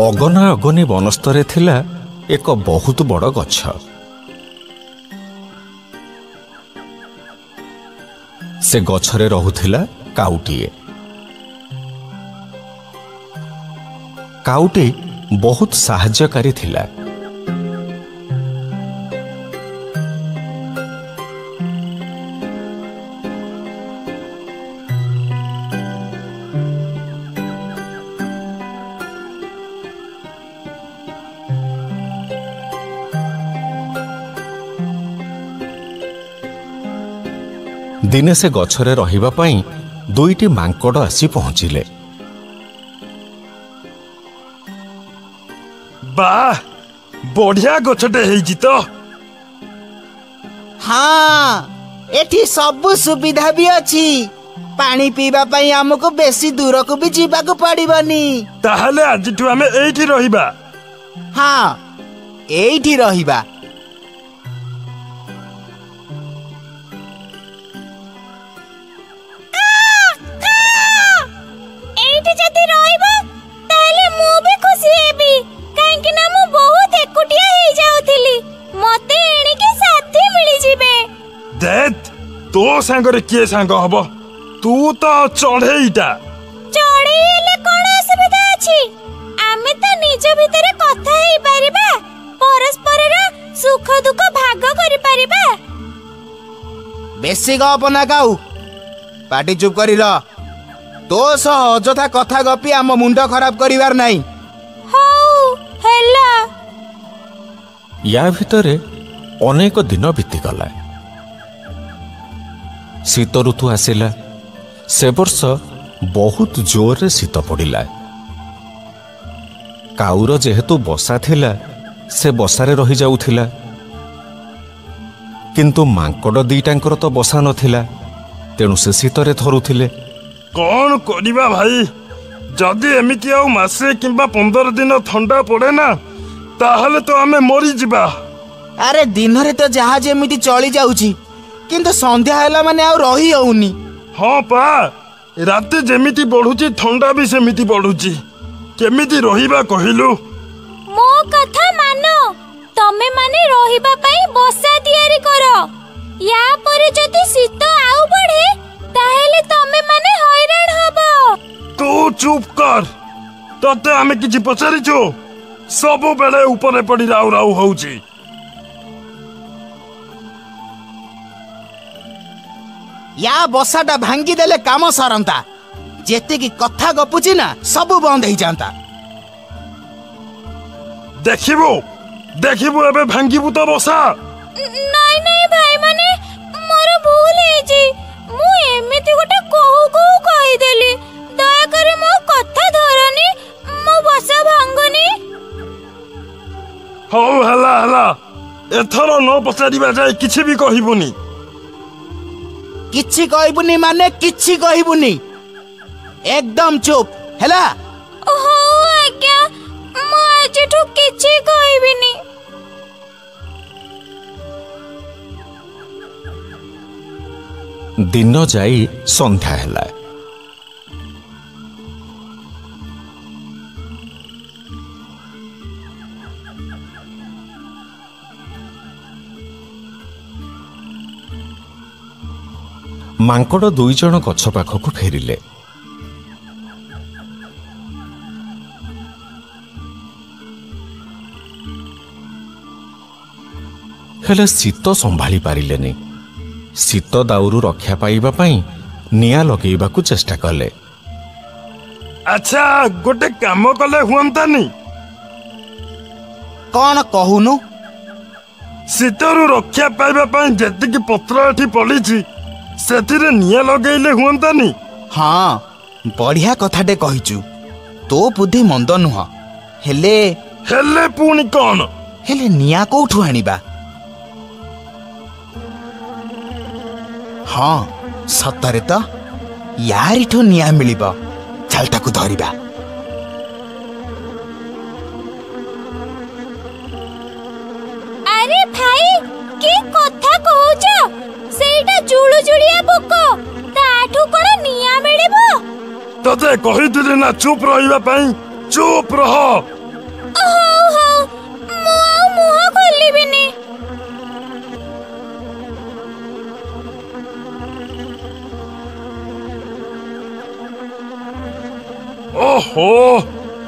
ଅଗନା ଅଗନି ବନସ୍ତରେ ଥିଲା ଏକ ବହୁତ ବଡ଼ ଗଛ। ସେ ଗଛରେ ରହୁଥିଲା କାଉଟିଏ। କାଉଟି ବହୁତ ସାହାଯ୍ୟକାରୀ ଥିଲା। ଦିନେ ସେ ଗଛରେ ରହିବା ପାଇଁ ଦୁଇଟି ମାଙ୍କଡ଼ ଆସି ପହଞ୍ଚିଲେ। ବାଃ, ବଢିଆ ଗଛଟେ ହେଇଛି ତ। ହଁ, ଏଠି ସବୁ ସୁବିଧା ବି ଅଛି। ପାଣି ପିଇବା ପାଇଁ ଆମକୁ ବେଶୀ ଦୂରକୁ ବି ଯିବାକୁ ପଡିବନି। ତାହେଲେ ଆଜିଠୁ ଆମେ ଏଇଠି ରହିବା। ହଁ, ଏଇଠି ରହିବା। ତୋ ସାଙ୍ଗରେ କିଏ ସାଙ୍ଗ ହବ? ତୁ ତ ଚଢେଇଟା। ଚଢେଇ ହେଲେ କଣ ଅସୁବିଧା ଅଛି? ଆମେ ତ ନିଜ ଭିତରେ କଥା ହେଇପାରିବା, ପରସ୍ପରର ସୁଖ ଦୁଃଖ ଭାଗ କରିପାରିବା। ବେଶୀ ଗପ ନା କାଉ, ପାଟି ଚୁପ୍ କରିଲ। ତୋ ସହ ଅଯଥା କଥା ଗପି ଆମ ମୁଣ୍ଡ ଖରାପ କରିବାର ନାହିଁ। ହଉ ହେଲା। ୟା ଭିତରେ ଅନେକ ଦିନ ବିତିଗଲା। ଶୀତ ଋତୁ ଆସିଲା। ସେ ବର୍ଷ ବହୁତ ଜୋରରେ ଶୀତ ପଡ଼ିଲା। କାଉର ଯେହେତୁ ବସା ଥିଲା, ସେ ବସାରେ ରହିଯାଉଥିଲା। କିନ୍ତୁ ମାଙ୍କଡ଼ ଦିଟାଙ୍କର ତ ବସା ନଥିଲା, ତେଣୁ ସେ ଶୀତରେ ଥରୁଥିଲେ। କଣ କରିବା ଭାଇ, ଯଦି ଏମିତି ଆଉ ମାସେ କିମ୍ବା 15 ଦିନ ଥଣ୍ଡା ପଡେ ନା, ତାହେଲେ ତ ଆମେ ମରିଯିବା। ଆରେ ଦିନରେ ତ ଯାହା ଯେମିତି ଚଳି ଯାଉଛି, କିନ୍ତୁ ସନ୍ଧ୍ୟା ହେଲା ମାନେ ଆଉ ରହି ହଉନି। ହଁ ପା, ରାତି ଯେମିତି ବଢୁଛି ଥଣ୍ଡା ବି ସେମିତି ବଢୁଛି। କେମିତି ରହିବା କହିଲୁ? ମୋ କଥା ମାନ, ତମେ ମାନେ ରହିବା ପାଇଁ ବସା ତିଆରି କର। ୟା ପରେ ଯଦି ଶୀତ ଆଉ ବଢେ, ତାହେଲେ ତମେ ମାନେ ହଇରାଣ ହବ। ତୁ ଚୁପ୍ କର। ତତେ ଆମେ କିଛି ପଚାରିଛୁ? ସବୁବେଳେ ଉପରେ ପଡି ରାଉ ରାଉ ହଉଛି। ୟା ବସାଟା ଭାଙ୍ଗିଦେଲେ କାମ ସରନ୍ତା। ଯେତିକି କଥା ଗପୁଛି ନା, ସବୁ ବନ୍ଦ ହେଇଯାନ୍ତା। ଦେଖିବୁ ଦେଖିବୁ ଏବେ ଭାଙ୍ଗିବୁ ତ ବସା। ନାଇଁ ନାଇଁ ଭାଇ ମାନେ, ମୋର ଭୁଲ ହେଇଛି। ମୁଁ ଏମିତି ଗୋଟେ କହୁ କହୁ କହିଦେଲି। ଦୟାକରି ମୋ କଥା ଧରନି, ମୋ ବସା ଭାଙ୍ଗନି। ହଉ ହେଲା ହେଲା, ଏଥର ନ ପଚାରିବା ଯାଏ କିଛି ବି କହିବୁନି। କିଛି କହିବୁନି ମାନେ କିଛି କହିବୁନି। ଏକଦମ ଚୁପ୍ ହେଲା। ହଉ ଆଜ୍ଞା, ମୁଁ ଆଜିଠୁ କିଛି କହିବିନି। ଦିନ ଯାଇ ସନ୍ଧ୍ୟା ହେଲା। ମାଙ୍କଡ଼ ଦୁଇ ଜଣ ଗଛ ପାଖକୁ ଫେରିଲେ। ହେଲେ ଶୀତ ସମ୍ଭାଳି ପାରିଲେନି। ଶୀତ ଦାଉରୁ ରକ୍ଷା ପାଇବା ପାଇଁ ନିଆଁ ଲଗେଇବାକୁ ଚେଷ୍ଟା କଲେ। ଆଚ୍ଛା, ଗୋଟେ କାମ କଲେ ହୁଅନ୍ତାନି? କଣ କହୁନୁ? ଶୀତରୁ ରକ୍ଷା ପାଇବା ପାଇଁ ଯେତିକି ପତ୍ର ଏଠି ପଡିଛି, ସେଥିରେ ନିଆଁ ଲଗେଇଲେ ହୁଅନ୍ତାନି? ହଁ, ବଢିଆ କଥାଟେ କହିଛୁ। ତୋ ବୁଦ୍ଧି ମନ୍ଦ ନୁହଁ। ହେଲେ ପୁଣି କଣ? ହେଲେ ନିଆଁ କୋଉଠୁ ଆଣିବା? ହଁ, ସତରେ ତ ୟାରିଠୁ ନିଆଁ ମିଳିବ। ଚାଲ ତାକୁ ଧରିବା। ଆରେ ଭାଇ, କି କଥା କହୁଛ? ସେଇଟା ଜୁଳୁଜୁଳିଆ ପୋକ, ତାଠୁ କଣ ନିଆଁ ମିଳିବ? ତତେ କହିଥିଲି ନା ଚୁପ୍ ରହିବା ପାଇଁ। ଚୁପ୍ ରହ। ଓହୋ,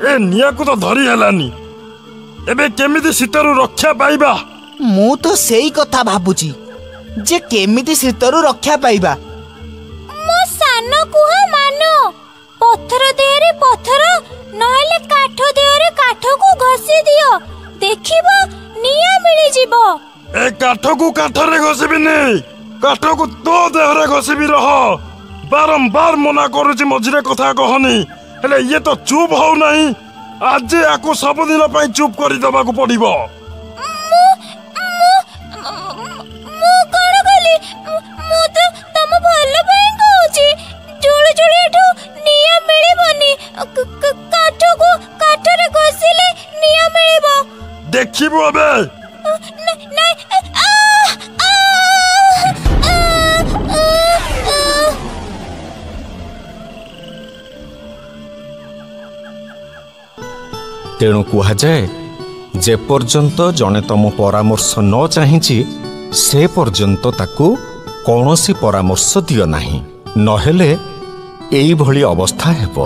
ଏ ନିଆଁକୁ ତ ଧରି ହେଲାନି। ଏବେ କେମିତି ଶୀତରୁ ରକ୍ଷା ପାଇବା? ମୁଁ ତ ସେଇ କଥା ଭାବୁଛି ଯେ କେମିତି ଶୀତରୁ ରକ୍ଷା ପାଇବା। ମୋ ସାନ କୁହା ମାନ, ପଥର ଦେହରେ ପଥର ନହେଲେ କାଠ ଦେହରେ କାଠକୁ ଘଷି ଦିଅ, ଦେଖିବ ନିଆଁ ମିଳିଯିବ। ଏ କାଠକୁ କାଠରେ ଘଷିବିନି, କାଠକୁ ତୋ ଦେହରେ ଘଷିବି। ରହ, ବାରମ୍ବାର ମନା କରୁଛି, ମଝିରେ କଥା କହନି, ହେଲେ ଇଏ ତ ଚୁପ୍ ହଉନାହିଁ। ଆଜି ଆକୁ ସବୁଦିନ ପାଇଁ ଚୁପ୍ କରିଦେବାକୁ ପଡିବ। ମୁଁ କଣ କଲି? ମୁଁ ତ ତମ ଭଲ ପାଇଁ କହୁଛି। ଜୁଳୁ ଜୁଳୁ ଏଠୁ ନିଆଁ ମିଳିବନି, କାଠକୁ କାଠରେ ଘଷିଲେ ନିଆଁ ମିଳିବ। ଦେଖିବୁ ଏବେ। ତେଣୁ କୁହାଯାଏ, ଯେପର୍ଯ୍ୟନ୍ତ ଜଣେ ତମ ପରାମର୍ଶ ନ ଚାହିଁଛି ସେ ପର୍ଯ୍ୟନ୍ତ ତାକୁ କୌଣସି ପରାମର୍ଶ ଦିଅ ନାହିଁ, ନହେଲେ ଏଇଭଳି ଅବସ୍ଥା ହେବ।